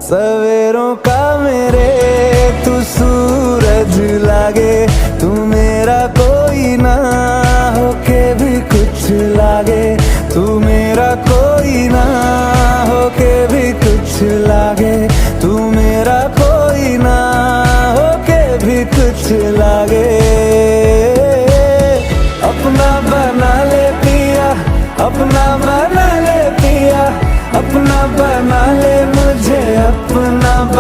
सवेरों का मेरे तू सूरज लागे, तू मेरा कोई ना होके भी कुछ लागे, तू मेरा कोई ना होके भी कुछ लागे, तू मेरा कोई ना होके भी कुछ लागे। अपना बना ले पिया, अपना बना ले पिया, अपना बना ले मुझे अपना